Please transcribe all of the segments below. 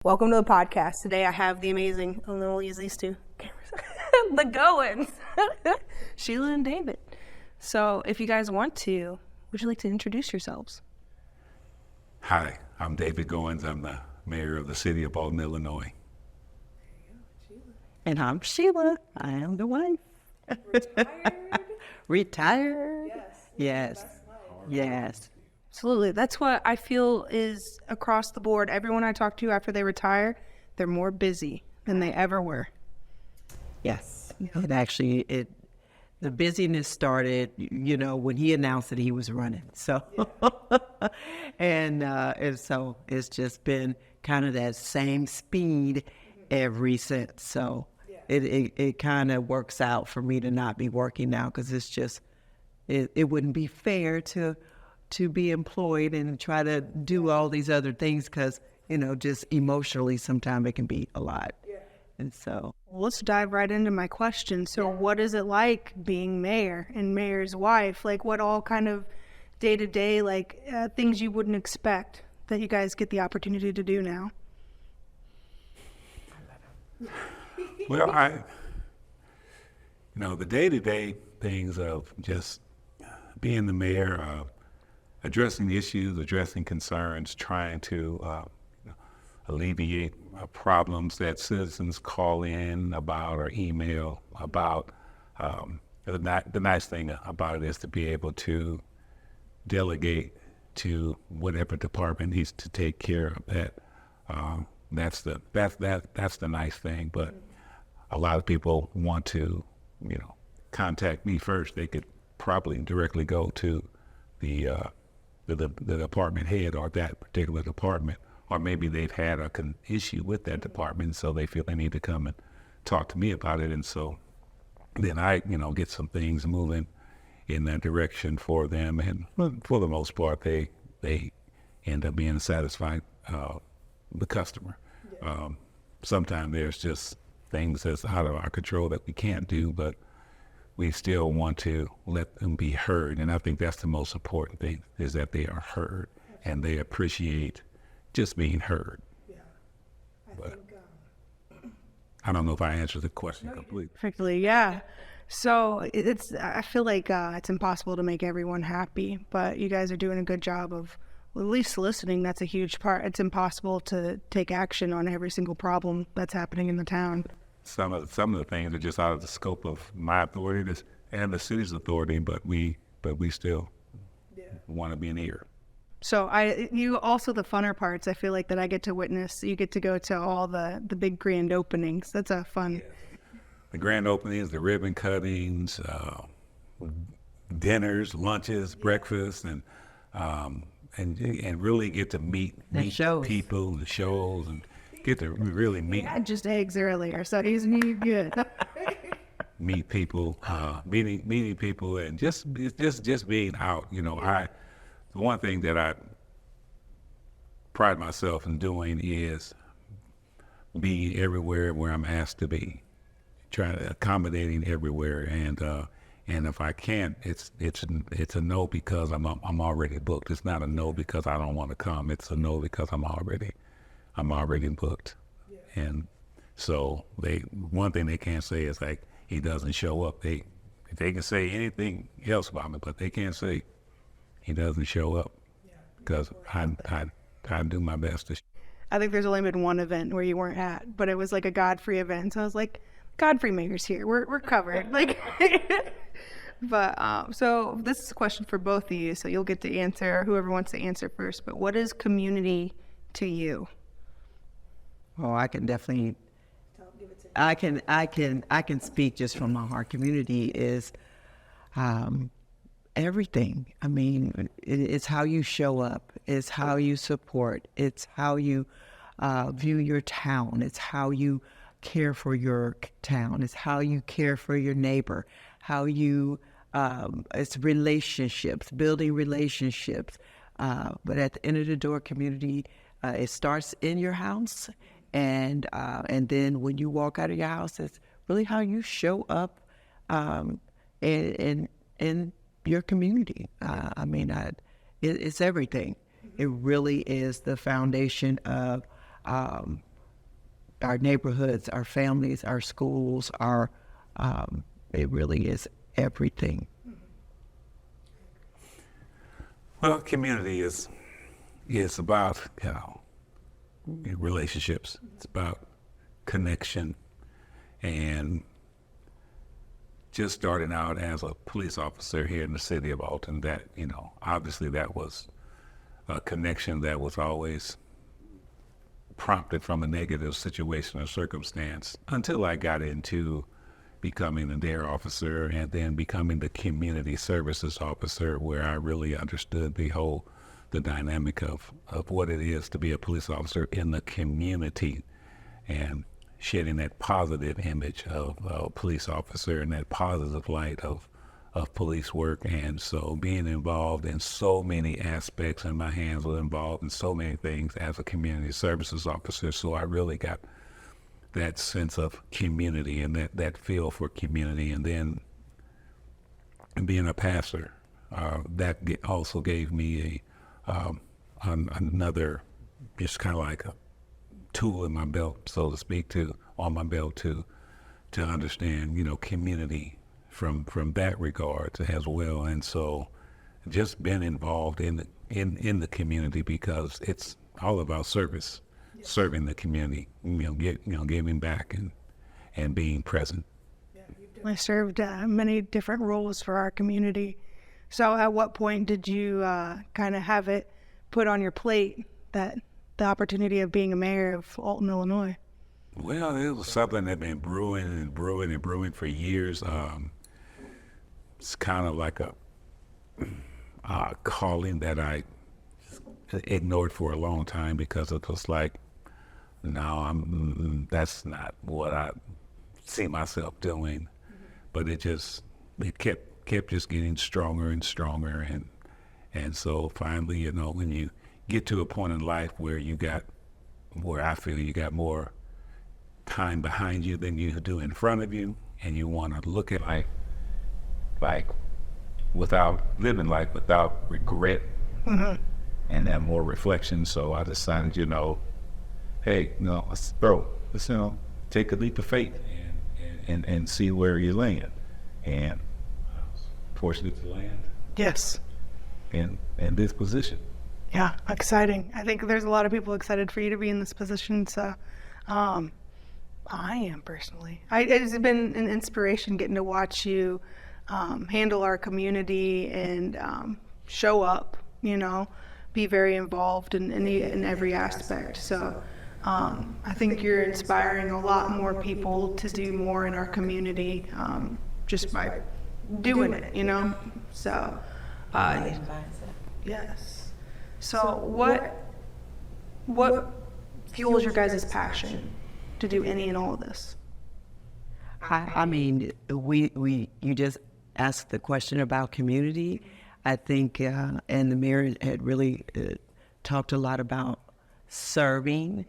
Welcome to the podcast. Today I have the amazing, and then we'll use these two cameras, the Goins, Shelia and David. So if you guys want to, would you like to introduce yourselves? Hi, I'm David Goins. I'm the mayor of the city of Alton, Illinois. And I'm Shelia. I am the wife. Retired. Yes. Yes. Absolutely. That's what I feel is across the board. Everyone I talk to after they retire, they're more busy than they ever were. Yes. It actually, the busyness started, when he announced that he was running. So, and so it's just been kind of that same speed ever since. So it kind of works out for me to not be working now, because it's just, it wouldn't be fair to be employed and try to do all these other things, because, just emotionally sometimes it can be a lot. And so let's dive right into my question. So what is it like being mayor and mayor's wife? Like, what all kind of day-to-day, things you wouldn't expect that you guys get the opportunity to do now? Well, the day-to-day things of just being the mayor, addressing issues, addressing concerns, trying to alleviate problems that citizens call in about or email about. The nice thing about it is to be able to delegate to whatever department needs to take care of that. That's the nice thing. But a lot of people want to, contact me first. They could probably directly go to the department head or that particular department, or maybe they've had an issue with that department, so they feel they need to come and talk to me about it. And so then I, get some things moving in that direction for them. And for the most part, they end up being satisfied, the customer. Sometimes there's just things that's out of our control that we can't do, but we still want to let them be heard. And I think that's the most important thing, is that they are heard and they appreciate just being heard. I don't know if I answered the question completely. Perfectly, yeah. So I feel like it's impossible to make everyone happy, but you guys are doing a good job of at least listening. That's a huge part. It's impossible to take action on every single problem that's happening in the town. Some of the things are just out of the scope of my authority and the city's authority, but we still want to be an ear. So you also, the funner parts, I feel like, that I get to witness. You get to go to all the big grand openings. That's a fun. Yes. The grand openings, the ribbon cuttings, dinners, lunches, breakfasts, and really get to meet people, the shows, and get to really meet. Yeah, just eggs earlier, so he's good. Meet people, meeting people, and just being out. The one thing that I pride myself in doing is being everywhere where I'm asked to be, accommodating everywhere, and if I can't, it's a no because I'm already booked. It's not a no because I don't want to come. It's a no because I'm already booked. Yeah. And so one thing they can't say is like he doesn't show up. They can say anything else about me, but they can't say he doesn't show up, because I do my best to. I think there's only been one event where you weren't at, but it was like a Godfrey event. So I was like, Godfrey Mayor's here. We're covered. But so this is a question for both of you. So you'll get to answer, whoever wants to answer first. But what is community to you? Oh, I can definitely. I can speak just from my heart. Community is everything. I mean, it's how you show up. It's how you support. It's how you view your town. It's how you care for your town. It's how you care for your neighbor. How you, it's relationships, building relationships. But at the end of the door, community, it starts in your house. And then when you walk out of your house, it's really how you show up in your community. It's everything. It really is the foundation of our neighborhoods, our families, our schools, it really is everything. Well, community is about relationships. It's about connection, and just starting out as a police officer here in the city of Alton, that obviously that was a connection that was always prompted from a negative situation or circumstance until I got into becoming the DARE officer and then becoming the community services officer, where I really understood the dynamic of what it is to be a police officer in the community and shedding that positive image of a police officer and that positive light of police work. And so being involved in so many aspects, and my hands were involved in so many things as a community services officer. So I really got that sense of community and that feel for community. And then being a pastor, that also gave me another, just kind of like a tool in my belt, so to speak, on my belt to understand, community from that regard as well. And so just been involved in the community, because it's all about service. Yes. Serving the community, giving back and being present. Yeah, you've definitely served many different roles for our community. So at what point did you kind of have it put on your plate that the opportunity of being a mayor of Alton, Illinois? Well, it was something that had been brewing and brewing and brewing for years. It's kind of like a calling that I ignored for a long time, because it was like, no, that's not what I see myself doing. Mm-hmm. But it kept just getting stronger and stronger, and so finally, when you get to a point in life where I feel you got more time behind you than you do in front of you, and you want to look at life like living life without regret. Mm-hmm. And have more reflection. So I decided, hey, let's take a leap of faith and see where you land. And I was fortunate to land. Yes. In this position. Yeah, exciting. I think there's a lot of people excited for you to be in this position. So I am personally. It's been an inspiration getting to watch you handle our community and show up, be very involved in every aspect. So I think you're inspiring a lot more people to do more in our community just by doing it, So, yes. So what fuels your guys' passion to do any and all of this? I mean, you just asked the question about community. I think, and the mayor had really talked a lot about serving.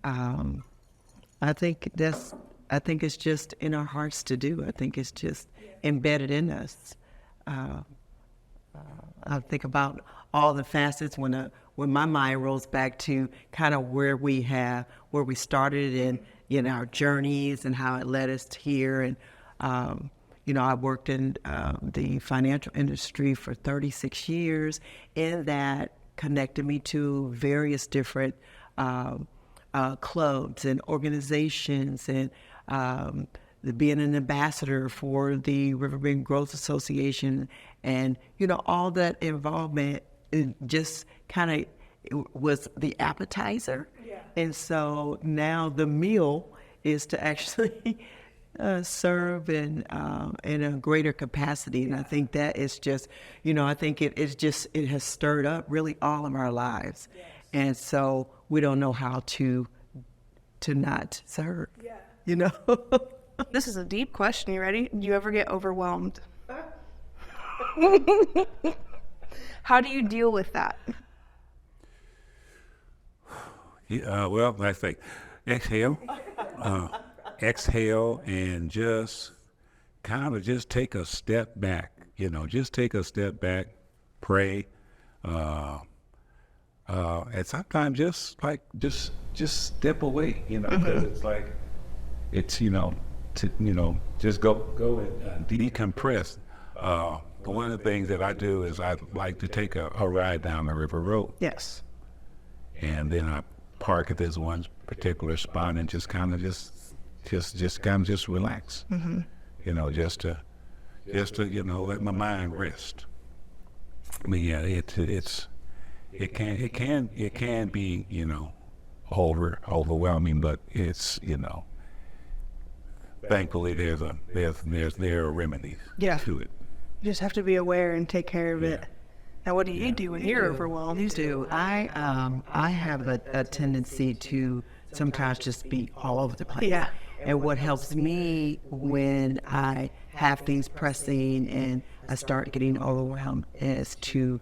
I think it's just in our hearts to do. I think it's just embedded in us. I think about all the facets when my mind rolls back to kind of where we started in our journeys and how it led us to here. And I worked in the financial industry for 36 years, and that connected me to various different clubs and organizations, and being an ambassador for the Riverbend Growth Association, and all that involvement. It just kind of was the appetizer. Yeah. And so now the meal is to actually serve in a greater capacity. And I think that is just, I think it has stirred up really all of our lives. Yes. And so we don't know how to not serve, This is a deep question. You ready? Do you ever get overwhelmed? How do you deal with that? Well, I think exhale, and just kind of just take a step back. Just take a step back, pray, and sometimes just step away, because it's like, it's, just go and decompress. One of the things that I do is I like to take a ride down the river road, Yes. and then I park at this one particular spot and just kind of just relax, just to let my mind rest. But yeah, it can be, overwhelming, but it's, thankfully there are remedies Yeah. to it. You just have to be aware and take care of it. Now, what do you do when you're overwhelmed? You do. I have a tendency to sometimes just be all over the place. Yeah. And what helps me when I have things pressing and I start getting overwhelmed is to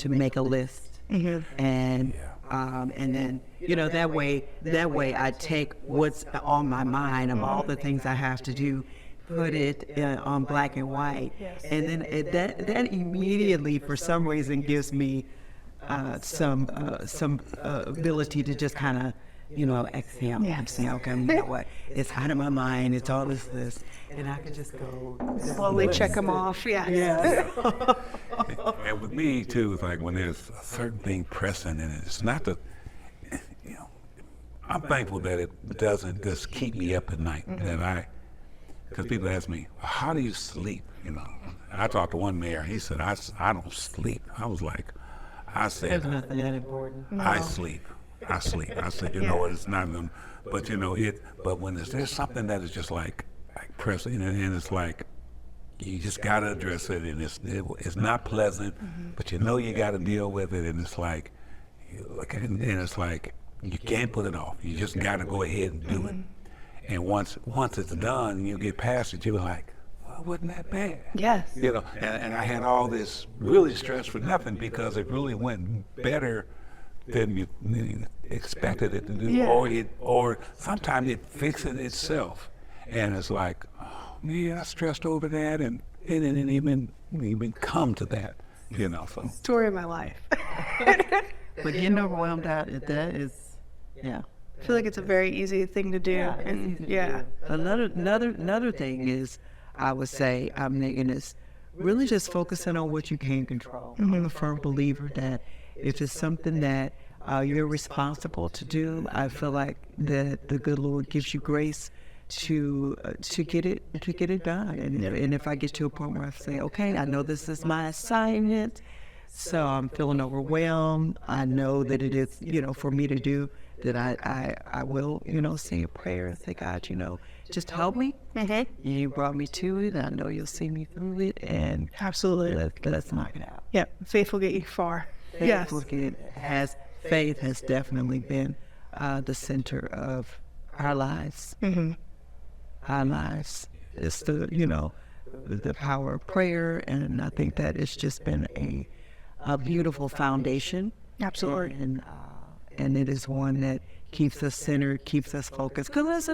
make a list. And then that way I take what's on my mind of all the things I have to do, put it on black and white, and then that immediately, for some reason, gives me some ability to just kind of exhale. I'm saying, okay, you know what? It's out of my mind. It's all this, and I can just go Slowly check them off. Yeah. And with me too, it's like when there's a certain thing pressing, and it's not I'm thankful that it doesn't just keep me up at night. Because people ask me, how do you sleep? I talked to one mayor, he said, I don't sleep. I was like, I said, There's nothing that important. I sleep. I said, it's not them, but but when there's something that is just like pressing, and it's like, you just got to address it, and it's not pleasant, but you got to deal with it, and it's like, and it's like, you can't put it off. You just got to go ahead and do it. And once it's done, and you get past it, you're like, well, wasn't that bad? Yes. And I had all this really stress for nothing, because it really went better than you expected it to do, Yeah. or sometimes it fixes itself, and it's like, oh man, I stressed over that, and it didn't even come to that, So Story of my life. But getting overwhelmed that is, I feel like it's a very easy thing to do. Another thing is, I would say, Megan, is really just focusing on what you can control. I'm a firm believer that if it's something that you're responsible to do, I feel like that the good Lord gives you grace to get it done. And if I get to a point where I say, okay, I know this is my assignment, so I'm feeling overwhelmed, I know that it is, for me to do, that I will, say a prayer and say, God, just help me. You brought me to it. I know you'll see me through it, and Absolutely. let's knock it out. Yeah. Faith will get you far. Yes. Faith has definitely been the center of our lives. Our lives. It's the power of prayer, and I think that it's just been a beautiful foundation. Absolutely. And it is one that keeps us centered, keeps us focused. Because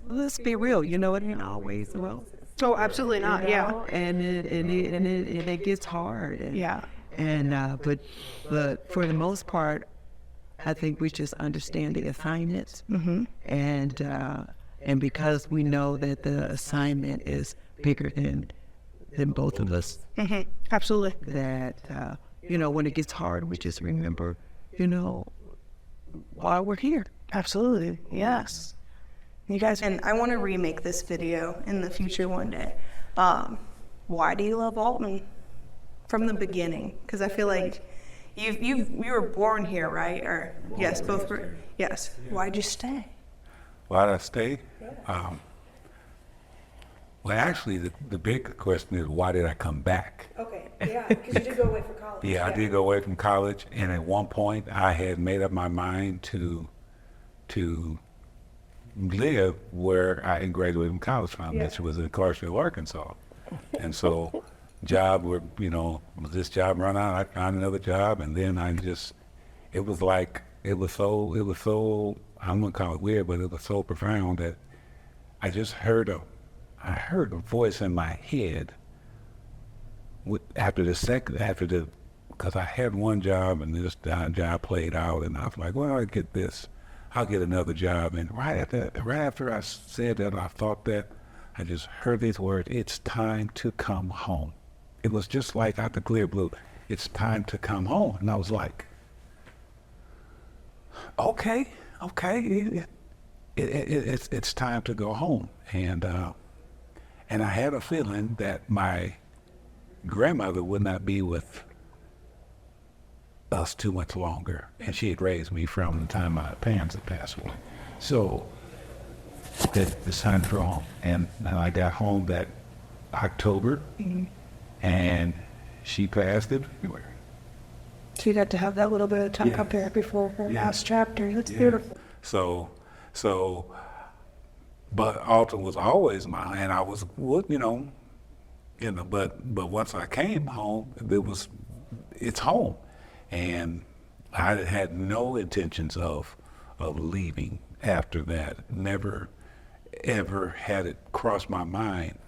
let's be real, it ain't always well. Oh, absolutely not. Yeah. And it gets hard. But for the most part, I think we just understand the assignments, and because we know that the assignment is bigger than both of us, Absolutely. that when it gets hard, we just remember, why we're here. Absolutely. Yes. You guys, and I want to remake this video in the future one day. Why do you love Alton from the beginning? Because I feel like you were born here, right? Or yes, both were. Yes. Why'd you stay? Why did I stay? Well, actually, the big question is, why did I come back? Okay. Yeah, because you did go away for college. Yeah, I did go away from college, and at one point, I had made up my mind to live where I had graduated from college from, which was in Clarksville, Arkansas. And so, was this job run out? I found another job, and then it was so, I'm gonna call it weird, but it was so profound that I just heard a voice in my head after the because I had one job and this job played out, and I was like, well, I'll get another job. And right after I said that, I thought that, I just heard these words, it's time to come home. It was just like out the clear blue, it's time to come home. And I was like, okay, it's time to go home. And I had a feeling that my grandmother would not be with us too much longer, and she had raised me from the time my parents had passed away. So it's time to go home. And I got home that October, and she passed in February. So you got to have that little bit of time up there before her last chapter. That's beautiful. So, but Alton was always mine, and I was, but once I came home, it's home, and I had no intentions of leaving after that. Never, ever had it cross my mind.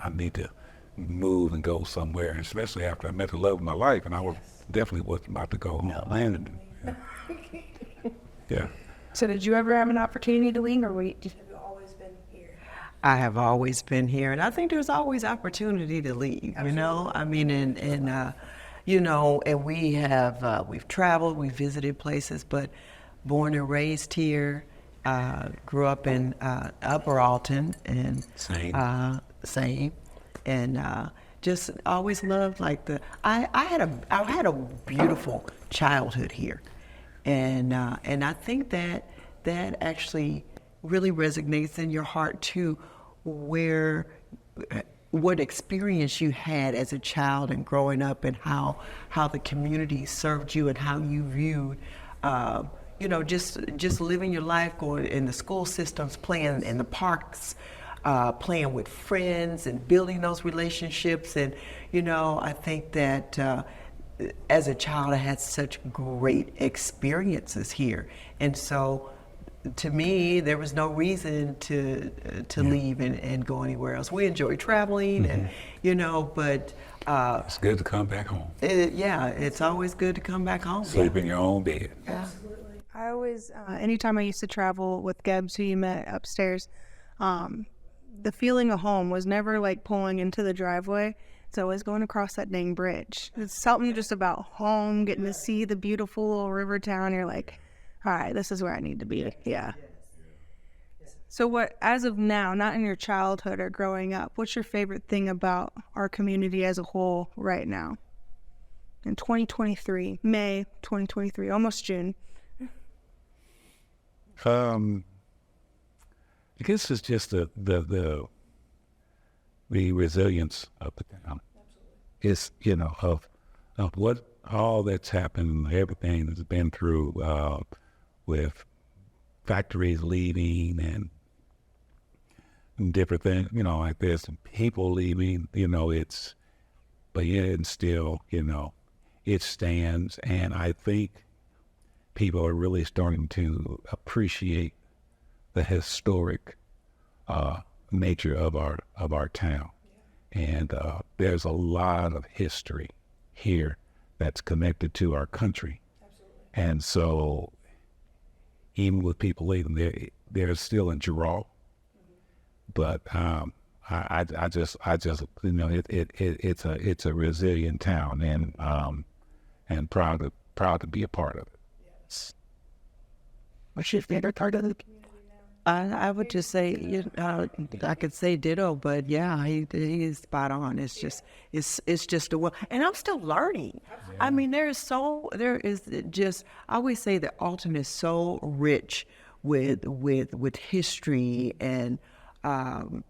I need to move and go somewhere, especially after I met the love of my life, and definitely wasn't about to go home. Yeah. So did you ever have an opportunity to leave, or have you always been here? I have always been here, and I think there's always opportunity to leave. Absolutely. You know, I mean, and we've traveled, we've visited places, but born and raised here, grew up in Upper Alton, and same, and just always loved I had a beautiful childhood here, and I think that actually really resonates in your heart too, what experience you had as a child and growing up, and how the community served you, and how you viewed just living your life, going in the school systems, playing in the parks, playing with friends and building those relationships. And I think that as a child I had such great experiences here, and so to me there was no reason to leave and go anywhere else. We enjoy traveling, and but it's good to come back home. It's always good to come back home. Sleep in your own bed. Absolutely. I always, anytime I used to travel with Gebs, who you met upstairs, the feeling of home was never like pulling into the driveway. It's always going across that dang bridge. It's something just about home, getting to see the beautiful little river town. You're like, all right, this is where I need to be. Yeah. So what, as of now, not in your childhood or growing up, what's your favorite thing about our community as a whole right now? In 2023, May 2023, almost June. I guess it's just the resilience of the town. It's of what all that's happened, everything that's been through with factories leaving and different things, like this, and people leaving. And still, it stands, and I think people are really starting to appreciate the historic nature of our town. And there's a lot of history here that's connected to our country. Absolutely. And so even with people leaving, they're still in draw. But I just it's a resilient town, and proud to be a part of it. Yes. What's your favorite part of the community now? I would just say, I could say ditto, but yeah, he is spot on. It's just and I'm still learning. Yeah. I mean, there is just, I always say that Alton is so rich with history and, and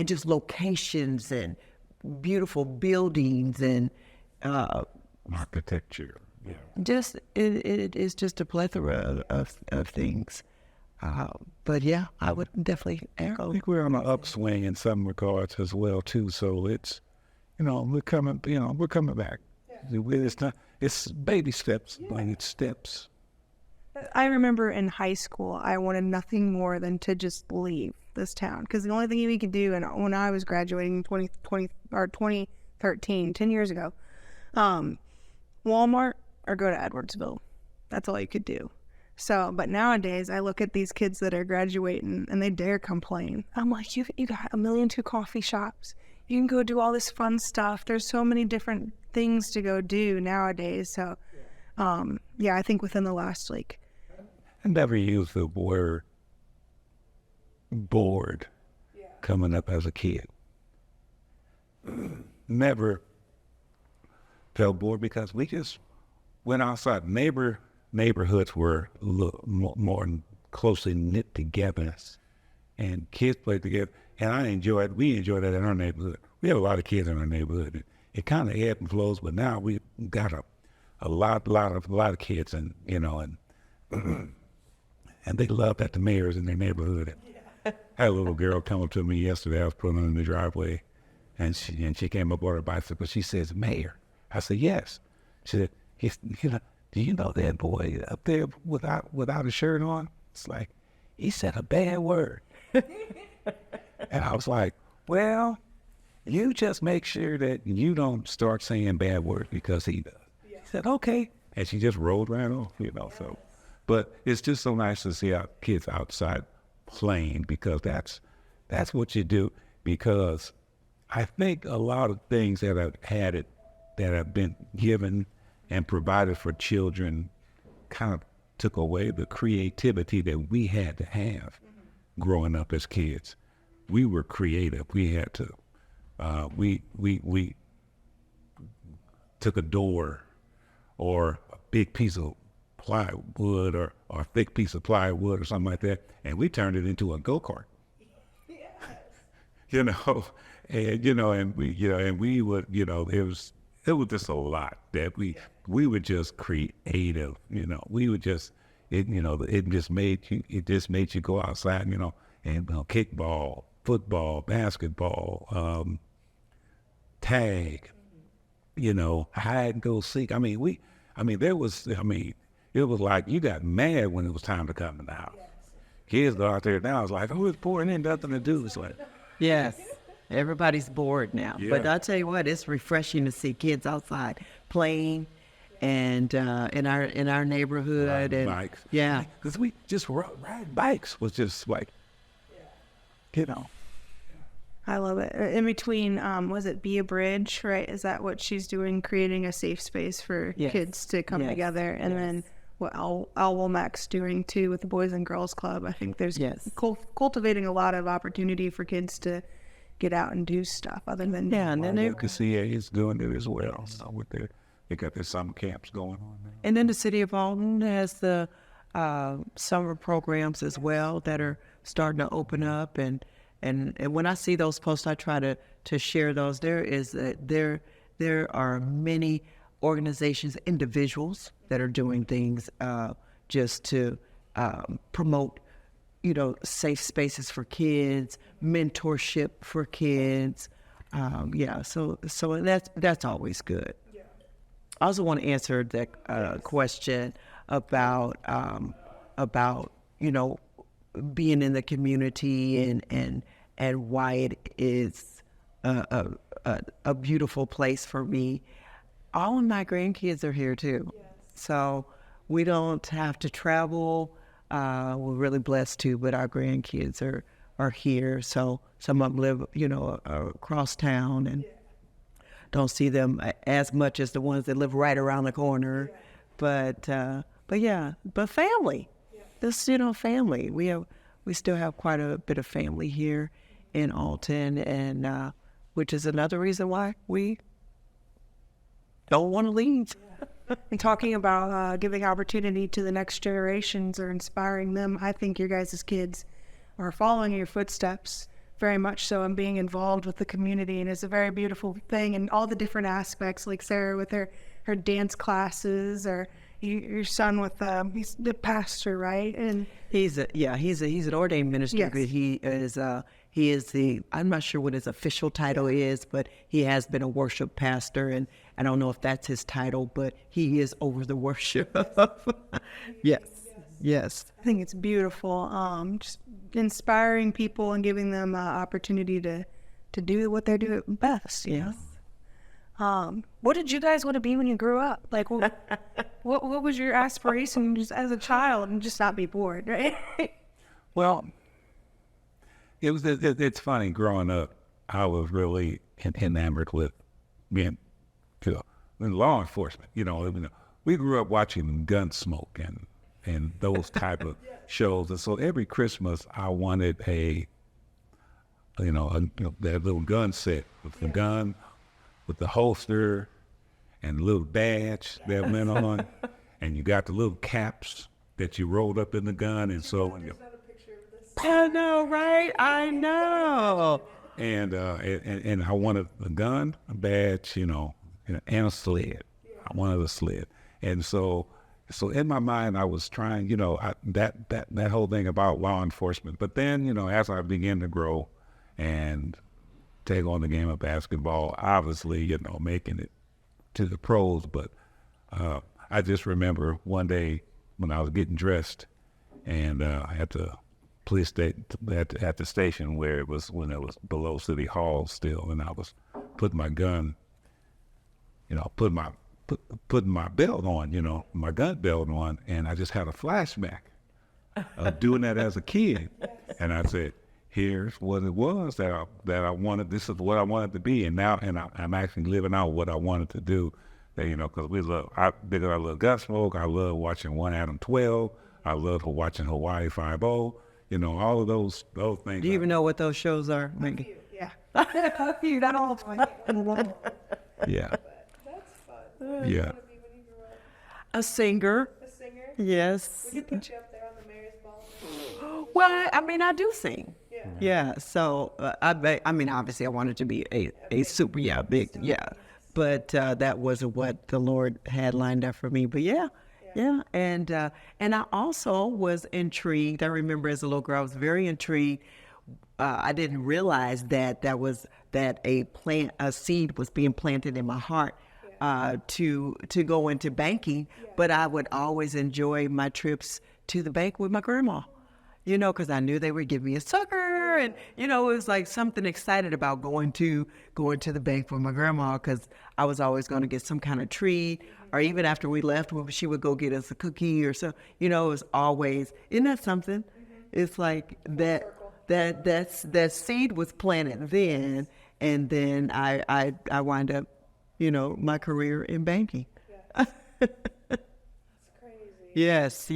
just locations and beautiful buildings and, architecture. Yeah. Just it is just a plethora of things, but yeah, I would definitely echo. I think we're on an upswing in some regards as well too. So it's, we're coming back. Yeah. It's baby steps, but it's steps. I remember in high school, I wanted nothing more than to just leave this town, because the only thing we could do, and when I was graduating in 2013, 13, 10 years ago. Walmart or go to Edwardsville. That's all you could do. So, but nowadays I look at these kids that are graduating and they dare complain. I'm like, you got 1,000,002 coffee shops. You can go do all this fun stuff. There's so many different things to go do nowadays. So, yeah, I think within the last, like, I never used the word bored coming up as a kid. Never felt bored because we just went outside. Neighborhoods were a little more closely knit together, and kids played together. And we enjoyed that in our neighborhood. We have a lot of kids in our neighborhood. It kind of ebbs and flows, but now we got a lot of kids, and and they love that the mayor's in their neighborhood. I had a little girl come up to me yesterday. I was pulling in the driveway, and she came up on her bicycle. She says, "Mayor." I said, "Yes." She said, "Do you know that boy up there without a shirt on?" It's like, he said a bad word. And I was like, "Well, you just make sure that you don't start saying bad words because he does." She said, "Okay." And she just rolled right off, so. But it's just so nice to see our kids outside playing, because that's what you do. Because I think a lot of things that have been given and provided for children kind of took away the creativity that we had to have growing up as kids. We were creative. We had to, we took a door or a big piece of plywood or a thick piece of plywood or something like that, and we turned it into a go-kart. And we would, it was just a lot that we were just creative. We would just, it just made you go outside, and kickball, football, basketball, tag, hide and go seek. It was like you got mad when it was time to come in the house. Kids go out there now, it's like, oh, it's boring, ain't nothing to do. It's like, Yes, everybody's bored now. Yeah. But I'll tell you what, it's refreshing to see kids outside playing, and in our neighborhood, riding and bikes. yeah, Because we just ride bikes was just like, I love it. In between, was it Be a Bridge, right? Is that what she's doing, creating a safe space for Yes. kids to come Yes. together? And then what Al Womack's doing too with the Boys and Girls Club. I think there's Yes. cultivating a lot of opportunity for kids to get out and do stuff other than and then they, CA is doing it as well. So they got their summer camps going on now. and then the city of Alton has the summer programs as well that are starting to open up, and when I see those posts, I try to share those. There are many organizations, individuals that are doing things just to promote, safe spaces for kids, mentorship for kids. So that's always good. I also want to answer that question about being in the community and why it is a beautiful place for me. All of my grandkids are here too, so we don't have to travel. We're really blessed too, but our grandkids are here. So some of them live, across town, and don't see them as much as the ones that live right around the corner. But family. This, family. We still have quite a bit of family here in Alton, and which is another reason why we don't want to leave. And talking about giving opportunity to the next generations or inspiring them, I think your guys' kids are following your footsteps very much so, and being involved with the community, and it's a very beautiful thing, and all the different aspects, like Sarah with her dance classes, or your son with he's the pastor, right? And He's an ordained minister, Yes. but he is the, I'm not sure what his official title is, but he has been a worship pastor, and I don't know if that's his title, but he is over the worship. Yes. I think it's beautiful. Just inspiring people and giving them opportunity to do what they're doing best. Yes. What did you guys want to be when you grew up? Like, what was your aspiration just as a child, and just not be bored, right? Well, it's funny. Growing up, I was really enamored with being, you know, in law enforcement. We grew up watching Gunsmoke and those type of shows, and so every Christmas I wanted that little gun set with the gun, with the holster, and the little badge that went on, and you got the little caps that you rolled up in the gun, and so when you. I know, right? I know. And I wanted a gun, a badge, and a sled. I wanted a sled, and so in my mind I was trying, that whole thing about law enforcement. But then, as I began to grow and take on the game of basketball, obviously, making it to the pros. But I just remember one day when I was getting dressed, and at the police at the station when it was below City Hall still, and I was putting my gun, putting my belt on, my gun belt on, and I just had a flashback of doing that as a kid, and I said, here's what it was that I wanted. This is what I wanted to be, and I'm actually living out what I wanted to do. Because because I love Gunsmoke, I love watching 1 Adam 12, I love watching Hawaii 5-0, all of those things. Do you even know what those shows are, Maggie? Yeah. A few, not all of them. Yeah. That's fun. Yeah. A singer. A singer? Yes. We could put you up there on the mayor's ball. Well, I do sing. Yeah. Yeah. So obviously, I wanted to be a super big but that wasn't what the Lord had lined up for me. But yeah. And I also was intrigued. I remember as a little girl, I was very intrigued. I didn't realize that a seed was being planted in my heart to go into banking. But I would always enjoy my trips to the bank with my grandma, because I knew they would give me a sucker, and it was like something excited about going to the bank with my grandma, because I was always going to get some kind of treat, or even after we left, she would go get us a cookie or so. It was always, isn't that something? It's like that seed was planted then, and then I wind up, my career in banking. That's crazy. Yes.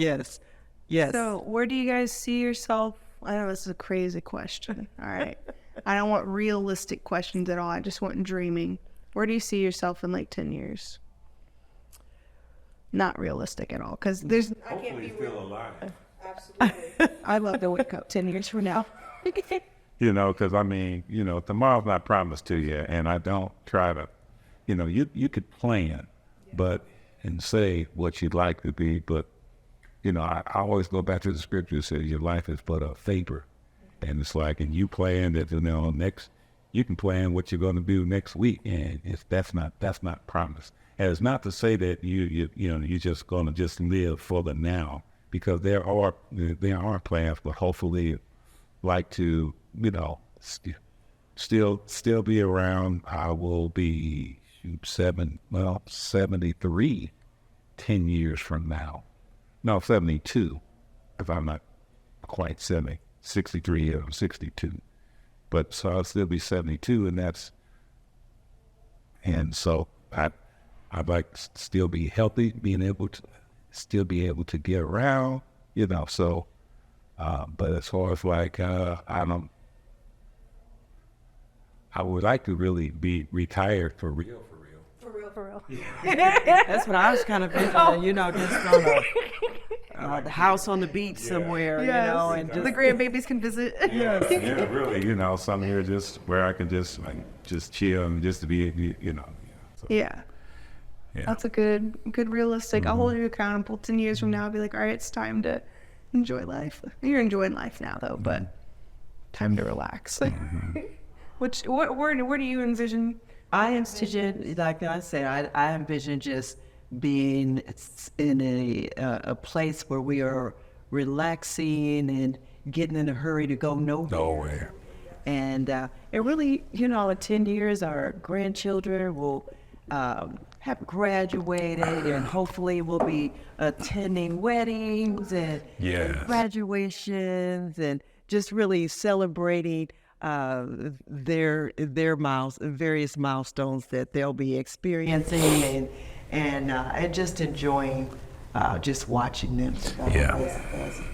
So where do you guys see yourself? I know this is a crazy question. All right. I don't want realistic questions at all. I just want dreaming. Where do you see yourself in like 10 years? Not realistic at all, because there's. Hopefully still alive. Absolutely. I love to wake up 10 years from now. Because tomorrow's not promised to you, and I don't try to, you could plan, and say what you'd like to be, but I always go back to the scripture that says your life is but a vapor, and it's like, and you plan that you can plan what you're going to do next week, and that's not promised. And it's not to say that you're just going to just live for the now, because there are plans, but hopefully like to still be around. I will be 73 10 years from now. No, 72, if I'm not quite 70. 63, I'm 62. But so I'll still be 72, and so I'd like to still be healthy, being able to still be able to get around, so, but as far as like, I would like to really be retired for real. For real. That's what I was kind of thinking, just on the house on the beach somewhere, and just the grandbabies can visit. Yes. Yeah, really, somewhere just where I can just chill and just to be, So, Yeah. That's a good realistic. I'll hold you accountable 10 years from now. I'll be like, all right, it's time to enjoy life. You're enjoying life now, though, but time to relax. Where do you envision? I envision, like I said, I envision just being in a place where we are relaxing and getting in a hurry to go nowhere. And really, in 10 years, our grandchildren will have graduated, and hopefully we'll be attending weddings and Yes. graduations, and just really celebrating their various milestones that they'll be experiencing, and just enjoying just watching them Yeah.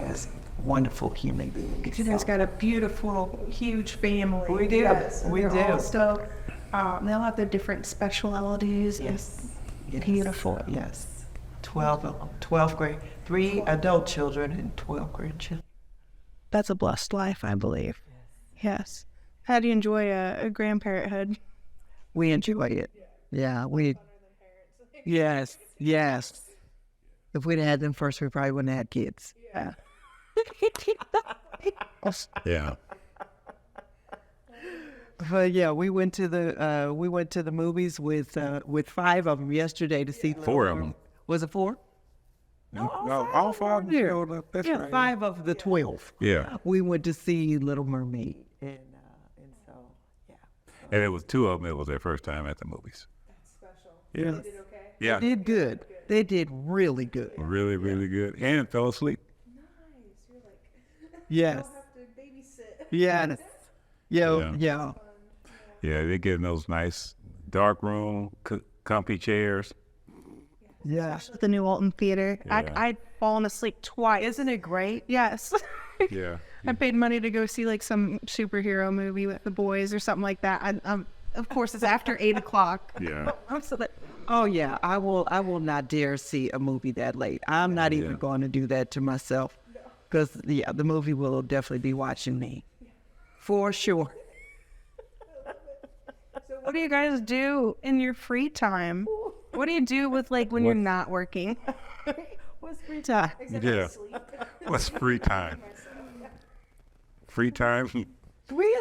as wonderful human beings. You guys got a beautiful, huge family. We do. Yes, We they're do. all stoked. They all have their different specialities. Yes. Beautiful. Yes. 12 of them. 12 grade, 3 adult children and 12 grandchildren. That's a blessed life, I believe. Yes. How do you enjoy a grandparenthood? We enjoy it. Yeah, we. Yes, yes. If we'd had them first, we probably wouldn't have had kids. Yeah. Yeah. But yeah, we went to the movies with 5 of them yesterday to see. 4 of them. Was it 4? No, all 5 of them showed up. That's Yeah, right. 5 of the 12. Yeah. We went to see Little Mermaid, and so yeah. And it was 2 of them. It was their first time at the movies. Yeah. Yeah. They did good. They did really good. Really, really good. And fell asleep. Yes. Yes. Yeah. Yeah. Yeah, they get in those nice dark room, comfy chairs. Yeah. At the New Alton Theater. Yeah. I'd fallen asleep twice. Isn't it great? Yes. Yeah. I paid money to go see like some superhero movie with the boys or something like that. Of course, it's after 8 o'clock. Yeah. I'm so that. Oh yeah. I will not dare see a movie that late. I'm not even going to do that to myself, because the movie will definitely be watching me, for sure. What do you guys do in your free time? What do you do with like when you're not working? What's free time? Yeah. What's free time? Free time? We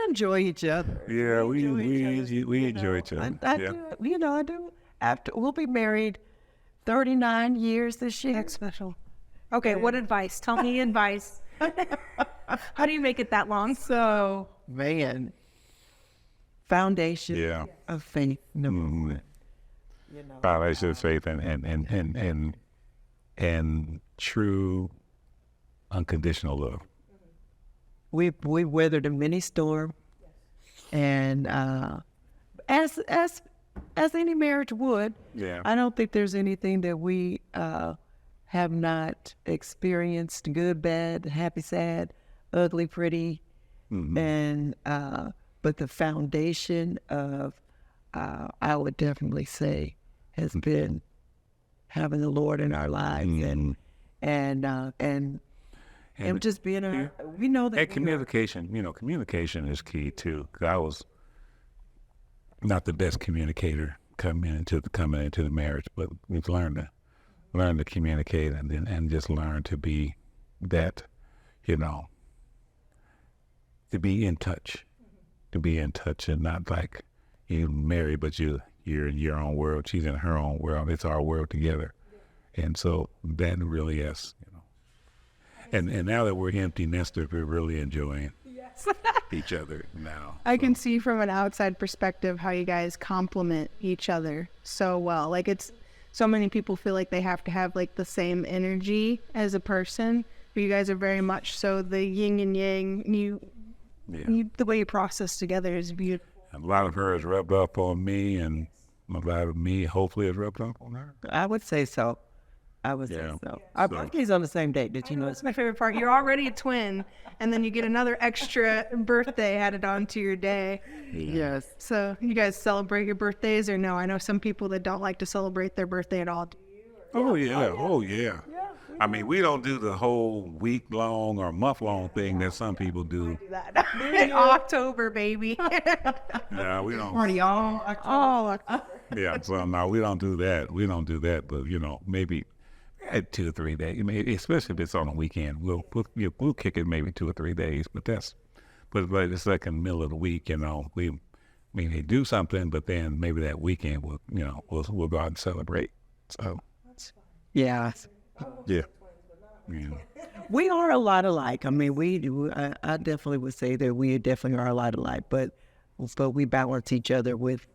enjoy each other. Yeah, we enjoy each other. I Yeah. do. I do. After we'll be married 39 years this year. That's special. Okay, what advice? Tell me advice. How do you make it that long? So, man, foundation Yeah. of faith. Mm-hmm. Foundation of faith and true unconditional love. We weathered a mini storm, and as any marriage would. Yeah. I don't think there's anything that we have not experienced, good, bad, happy, sad, ugly, pretty, and but the foundation of I would definitely say has been having the Lord in our lives, and just being we know that And communication, communication is key too. 'Cause I was not the best communicator coming into the marriage, but we've learned to communicate and just learn to be that, to be in touch, and not like you married, but you're in your own world. She's in her own world. It's our world together, and so that really is, And now that we're empty nesters, we're really enjoying each other now. I can see from an outside perspective how you guys complement each other so well. Like it's so many people feel like they have to have like the same energy as a person, but you guys are very much so the yin and yang. The way you process together is beautiful. And a lot of her is rubbed up on me, and a lot of me hopefully is rubbed up on her. I would say so. Our birthday's on the same day. Did you know? That's my favorite part. You're already a twin, and then you get another extra birthday added on to your day. Yes. So you guys celebrate your birthdays or no? I know some people that don't like to celebrate their birthday at all. Do you? Oh yeah. I mean, we don't do the whole week-long or month-long thing that some people do. In October, baby. No, we don't. Party all October. Yeah, so no, we don't do that. But maybe 2 or 3 days. Maybe, especially if it's on a weekend, we'll kick it maybe 2 or 3 days. But it's like in the middle of the week. They do something, but then maybe that weekend we'll go out and celebrate. So Yeah. yeah. We are a lot alike. I mean, we do. I definitely would say that we definitely are a lot alike. But but we balance each other with,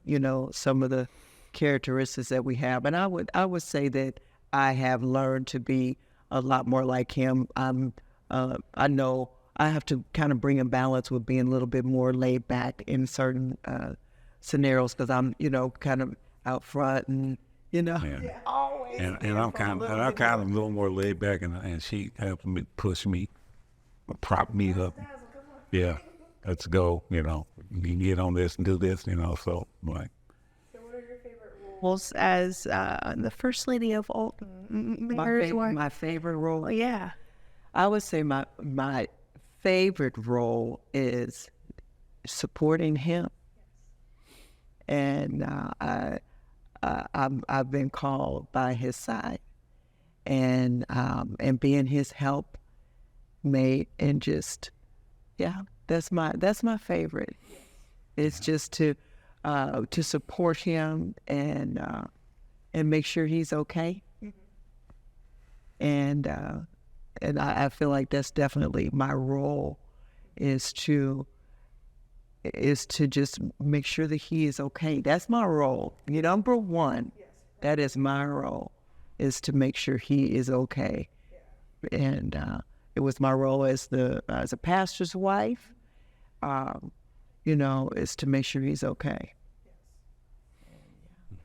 some of the characteristics that we have. And I would say that I have learned to be a lot more like him. I know I have to kind of bring a balance with being a little bit more laid back in certain scenarios, because I'm, kind of out front and, Yeah. always. And I'm kind of a little more laid back, and she helped me, push me, prop me up. Yeah, let's go. You can get on this and do this. So like. Roles as the First Lady of Alton, Mayor's wife. My favorite role. Yeah. I would say my favorite role is supporting him, and I've been called by his side, and being his helpmate, and just that's my favorite. It's just to support him and make sure he's okay, and I feel like that's definitely my role, is to just make sure that he is okay. That's my role. Number one, that is my role, is to make sure he is okay. And it was my role as a pastor's wife, is to make sure he's okay.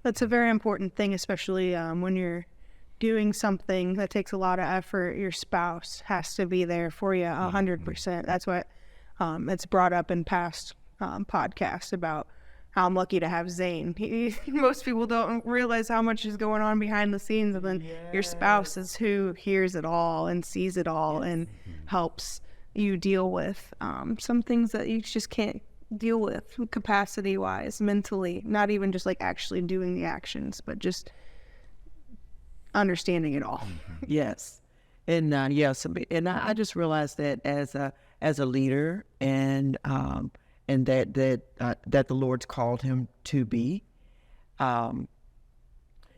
That's a very important thing, especially when you're doing something that takes a lot of effort. Your spouse has to be there for you 100%. That's what it's brought up in past podcasts about how I'm lucky to have Zane. Most people don't realize how much is going on behind the scenes, and then your spouse is who hears it all and sees it all and helps you deal with some things that you just can't deal with capacity wise, mentally, not even just like actually doing the actions, but just understanding it all. Yes. And I just realized that as a leader, and that the Lord's called him to be,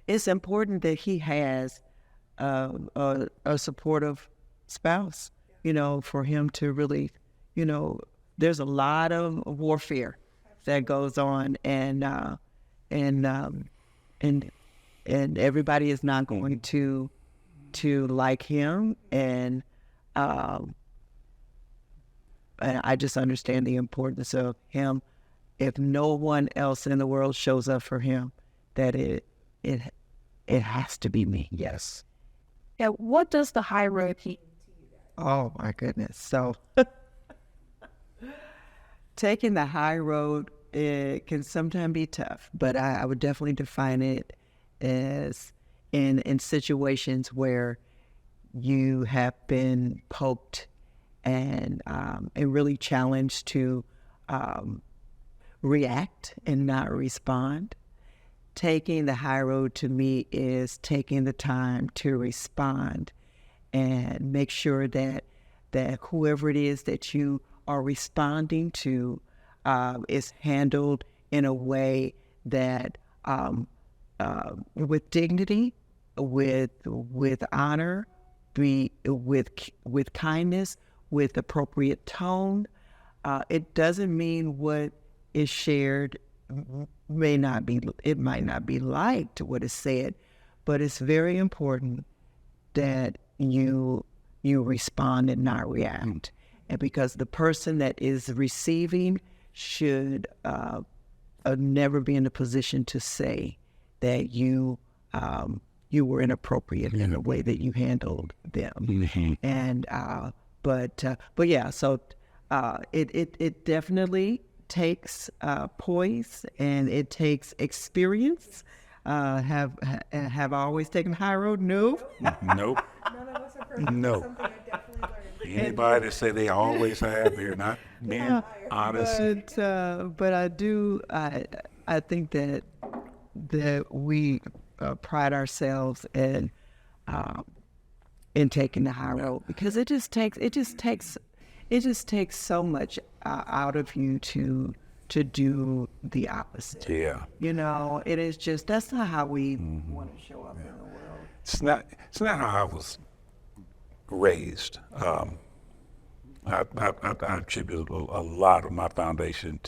it's important that he has a supportive spouse, for him to really, there's a lot of warfare that goes on, and everybody is not going to like him, and I just understand the importance of him. If no one else in the world shows up for him, that it has to be me. Yes. Yeah. What does the high road mean? Oh my goodness. So taking the high road, it can sometimes be tough, but I would definitely define it as in situations where you have been poked and really challenged to react and not respond. Taking the high road to me is taking the time to respond and make sure that whoever it is that you are responding to is handled in a way that with dignity, with honor, with kindness, with appropriate tone. It doesn't mean what is shared might not be liked what is said, but it's very important that you respond and not react. And because the person that is receiving should never be in a position to say that you were inappropriate in the way that you handled them. And but yeah, so it definitely takes poise, and it takes experience. Have I always taken the high road? No. Nope. None of us are perfect. No. Something I definitely learned. Anybody that say they always have, they're not being honest. But I do. I think that we pride ourselves in taking the high road, because it just takes so much out of you to do the opposite. Yeah. It is just, that's not how we want to show up in the world. It's not how I was raised. I attribute a lot of my foundation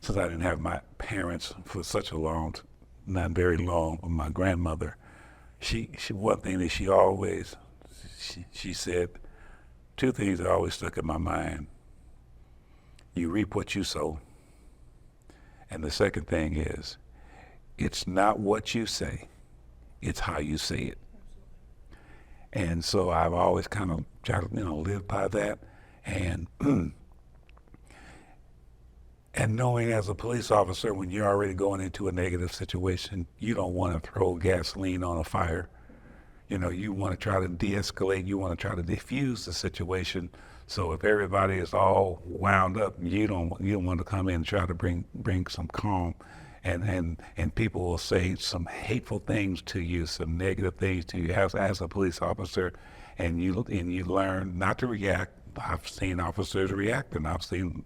since I didn't have my parents for such a long, not very long, my grandmother, she one thing that she always, she said, two things that always stuck in my mind. You reap what you sow. And the second thing is, it's not what you say, it's how you say it. And so I've always kind of tried to, live by that. And and knowing as a police officer, when you're already going into a negative situation, you don't want to throw gasoline on a fire. You want to try to de-escalate. You want to try to diffuse the situation. So if everybody is all wound up, you don't want to come in and try to bring some calm, and people will say some hateful things to you, some negative things to you as a police officer, and you learn not to react. I've seen officers react, and I've seen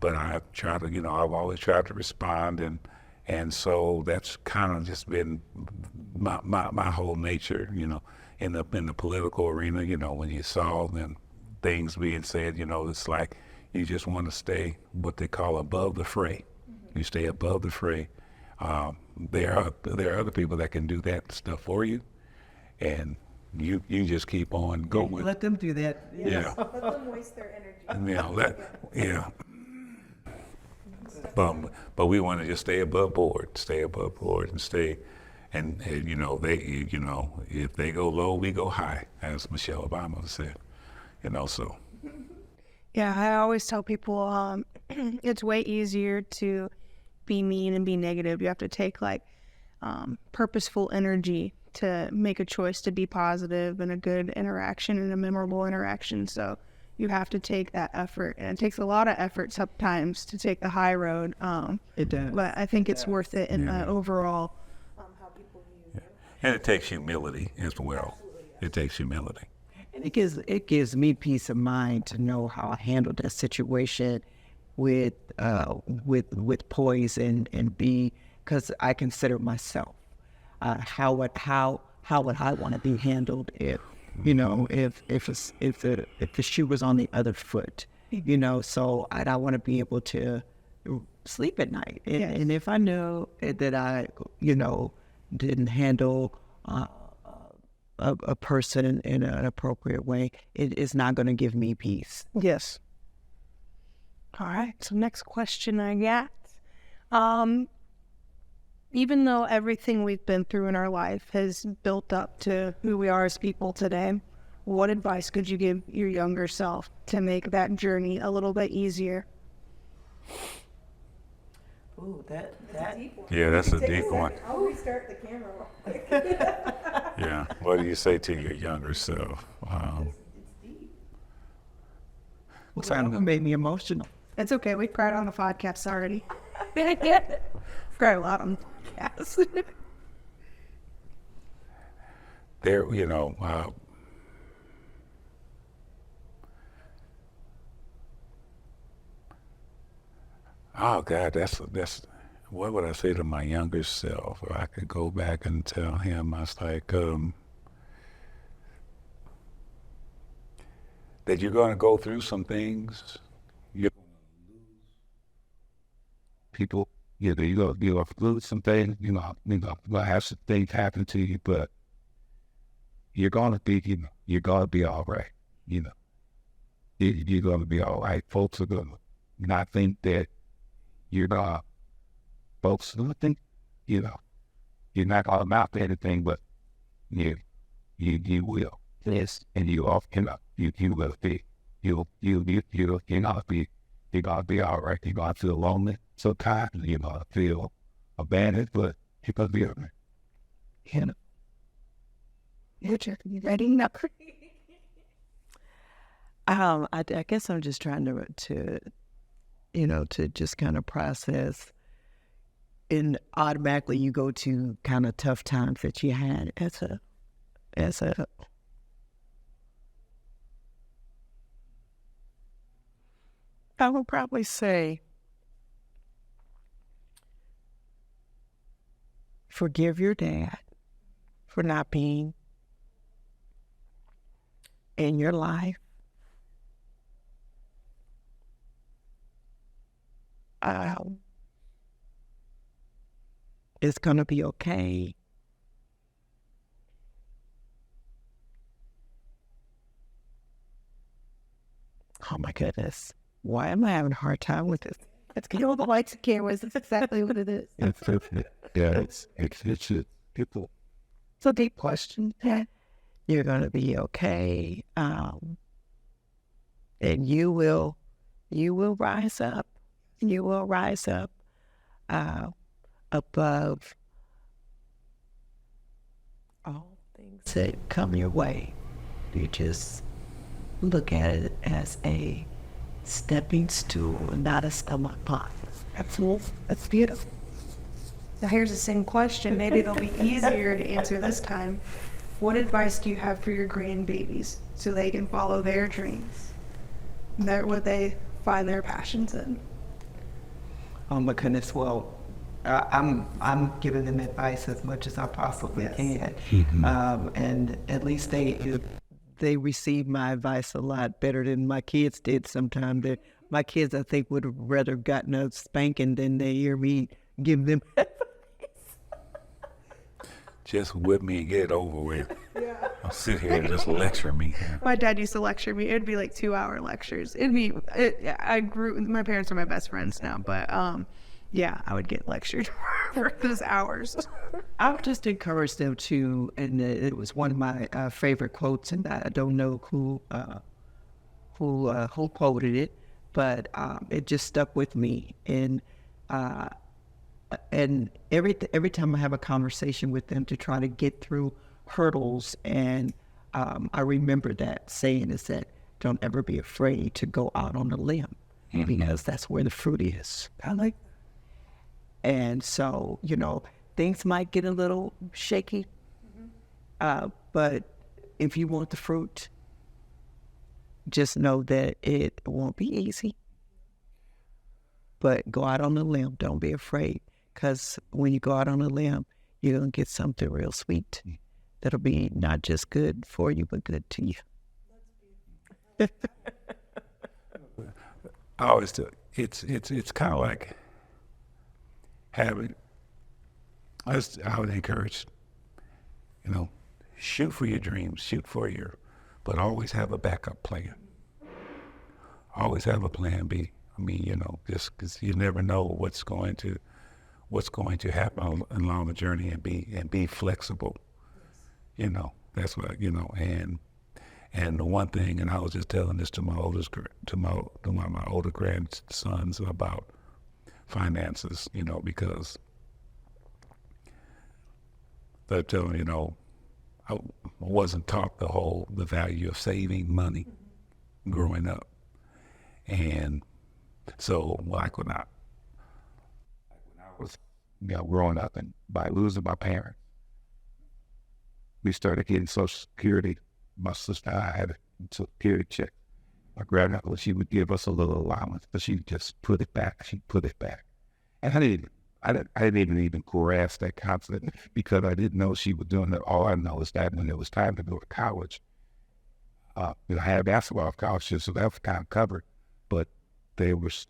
but I've tried to I've always tried to respond, and so that's kind of just been my whole nature, in the political arena. When you saw them things being said, it's like you just want to stay what they call above the fray. You stay above the fray. There are other people that can do that stuff for you, and you just keep on going. Let them do that. Yeah. Let them waste their energy. Yeah. But we want to just stay above board, and stay, and if they go low, we go high, as Michelle Obama said, so. Yeah, I always tell people it's way easier to be mean and be negative. You have to take purposeful energy to make a choice to be positive and a good interaction and a memorable interaction. So you have to take that effort, and it takes a lot of effort sometimes to take the high road. It does. But I think it's worth it in the overall how people view you. And it takes humility as well. It takes humility. And it gives me peace of mind to know how I handled that situation with poise and be, because I consider myself how would I want to be handled if the shoe was on the other foot, so I want to be able to sleep at night. And if I know that I, didn't handle a person in an appropriate way, it is not going to give me peace. Yes. All right. So next question I got. Even though everything we've been through in our life has built up to who we are as people today, what advice could you give your younger self to make that journey a little bit easier? Ooh, that Yeah, that's a deep one. I'll restart the camera. Yeah. What do you say to your younger self? It made me emotional. It's okay. We cried on the podcast already. Cried a lot on the podcast. There, oh God, that's what would I say to my younger self? If I could go back and tell him, I was like, that you're going to go through some things. You're going to lose people. You're going to lose some things. You're going to have some things happen to you, but you're going to be, you're going to be all right. You're going to be all right. Folks are going to not think that you're not. Folks don't think, you're not going to amount to anything, but you will. Yes. And you will be. You're going to be all right. You're going to feel lonely sometimes. You're going to feel abandoned, but you're going to be all right. You ready now? I guess I'm just trying to just kind of process, and automatically you go to kind of tough times that you had as a I would probably say forgive your dad for not being in your life. It's going to be okay. Oh my goodness. Why am I having a hard time with this? It's all the lights and cameras. That's exactly what it is. It's people. It's a deep question. Yeah. You're going to be okay. And you will rise up. You will rise up above all things that come your way. You just look at it as a stepping stool, not a stomach pot. Absolutely. That's beautiful. Now here's the same question. Maybe it'll be easier to answer this time. What advice do you have for your grandbabies so they can follow their dreams? That what they find their passions in. Oh my goodness! Well, I'm giving them advice as much as I possibly can, and at least they receive my advice a lot better than my kids did. Sometimes my kids, I think, would have rather gotten a spanking than they hear me give them advice. Just whip me and get it over with. Yeah. I'll sit here and just lecture me. My dad used to lecture me. It'd be like 2-hour lectures. My parents are my best friends now, but yeah, I would get lectured for those hours. I would just encourage them to, and it was one of my favorite quotes, and I don't know who quoted it, but it just stuck with me. And every time I have a conversation with them to try to get through hurdles, and I remember that saying is that don't ever be afraid to go out on a limb, because that's where the fruit is. I like that. And so, things might get a little shaky, but if you want the fruit, just know that it won't be easy. But go out on a limb. Don't be afraid, because when you go out on a limb, you're going to get something real sweet that'll be not just good for you, but good to you. I always tell it's kind of like having. I would encourage, shoot for your dreams, but always have a backup plan. Always have a plan B. I mean, just because you never know what's going to happen along the journey, and be flexible. That's what and the one thing, and I was just telling this to my my older grandsons about finances, because they're telling I wasn't taught the value of saving money growing up, and so when I was growing up, and by losing my parents, we started getting Social Security. My sister and I had a Social Security check. My grandmother, she would give us a little allowance, but she just put it back. She put it back, and I didn't even grasp that concept, because I didn't know she was doing it. All I know is that when it was time to go to college, I had basketball scholarships, so that was kind of covered. But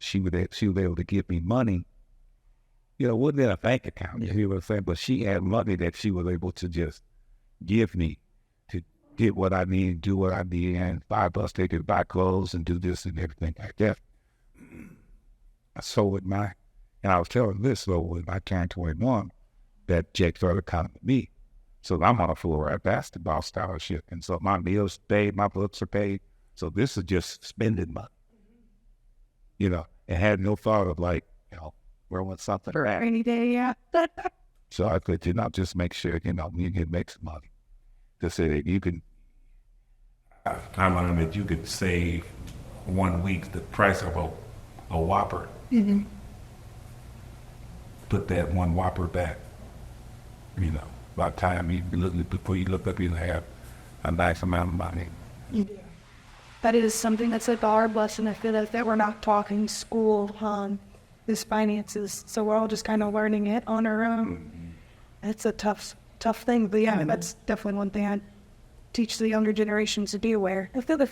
she was able to give me money. It wasn't in a bank account, you know what I'm saying? But she had money that she was able to just give me to get what I need, do what I need, and $5 they could buy clothes and do this and everything like that. So and I was telling this, so when I turned 21, that check started coming to me. So I'm on a full basketball scholarship, and so my meals paid, my books are paid. So this is just spending money, and had no thought of where was something For back. any day, yeah. So I could, just make sure, you can make some money. To say that you can, I learned that you could save 1 week the price of a Whopper. Mm-hmm. Put that one Whopper back. By the time before you look up, you have a nice amount of money. Yeah. That is something that's like our lesson. I feel like that we're not talking school on is finances, so we're all just kind of learning it on our own. It's a tough thing, but yeah, that's definitely one thing I teach the younger generations to be aware. I feel that,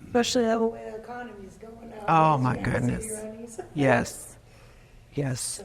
especially the way the economy is going now. Oh my goodness. Yes. Yes.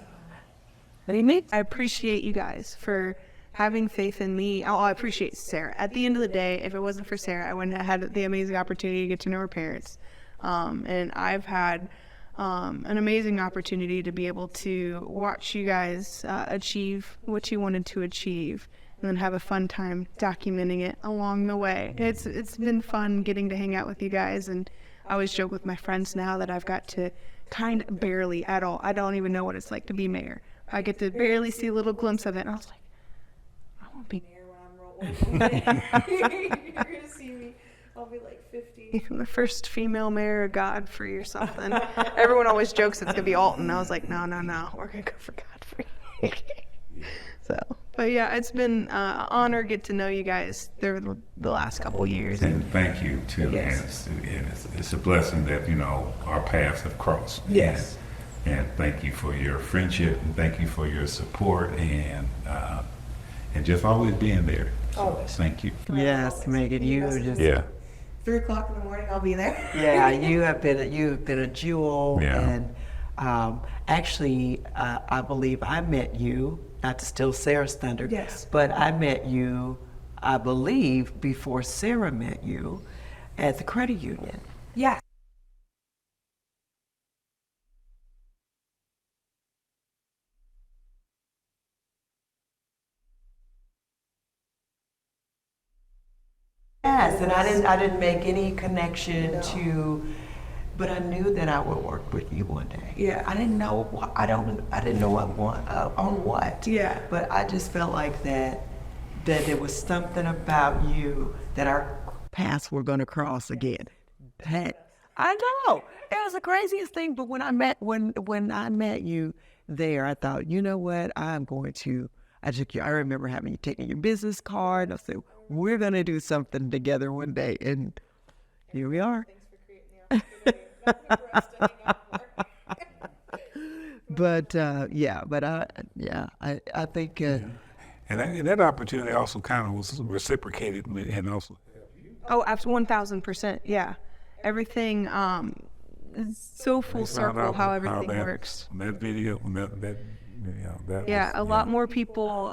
I appreciate you guys for having faith in me. Oh, I appreciate Sarah. At the end of the day, if it wasn't for Sarah, I wouldn't have had the amazing opportunity to get to know her parents. And I've had an amazing opportunity to be able to watch you guys achieve what you wanted to achieve, and then have a fun time documenting it along the way. It's been fun getting to hang out with you guys, and I always joke with my friends now that I've got to kind of barely at all. I don't even know what it's like to be mayor. I get to barely see a little glimpse of it, and I was like, I won't be mayor when I'm real old. You're gonna see me. I'll be like 50. The first female mayor of Godfrey or something. Everyone always jokes it's gonna be Alton. I was like, no, we're gonna go for Godfrey. So, but yeah, it's been an honor to get to know you guys through the last couple of years. And thank you too. Yes. And it's a blessing that, you know, our paths have crossed. Yes. And thank you for your friendship, and thank you for your support, and just always being there. Always. Thank you. Yes, Megan, you just 3 o'clock in the morning, I'll be there. yeah, you have been a jewel, Yeah. and actually, I believe I met you. Not to steal Sarah's thunder, Yes. but I met you, I believe, before Sarah met you, at the credit union. Yes. Yes, and I didn't make any connection to, but I knew that I would work with you one day. Yeah. I didn't know. I didn't know on what. Yeah. But I just felt like that there was something about you that our paths were going to cross again. That I know it was the craziest thing. But when I met you there, I thought, you know what, I'm going to. I remember having you taking your business card. I said, we're going to do something together one day. And here we are. Thanks for creating the opportunity. I think. And that opportunity also kind of was reciprocated, and also. Oh, 1,000%. Yeah. Everything is so full circle how everything works. That video, A lot more people.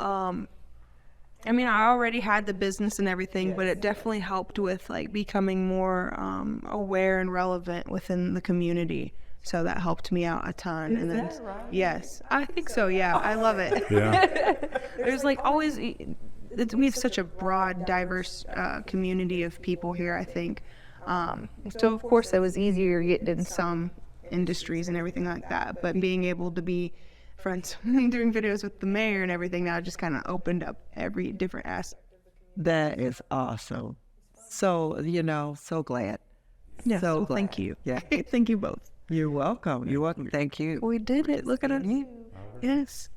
I mean, I already had the business and everything, but it definitely helped with like becoming more aware and relevant within the community. So that helped me out a ton. And then, yes, I think so. Yeah, I love it. Yeah. There's like always, we have such a broad, diverse community of people here, I think. So of course it was easier getting in some industries and everything like that, but being able to be friends doing videos with the mayor and everything now just kind of opened up every different aspect. That is awesome. So, so glad. Yeah, so glad. Thank you. Yeah. Thank you both. You're welcome. You're welcome. Thank you. We did it. Look at it. Yes.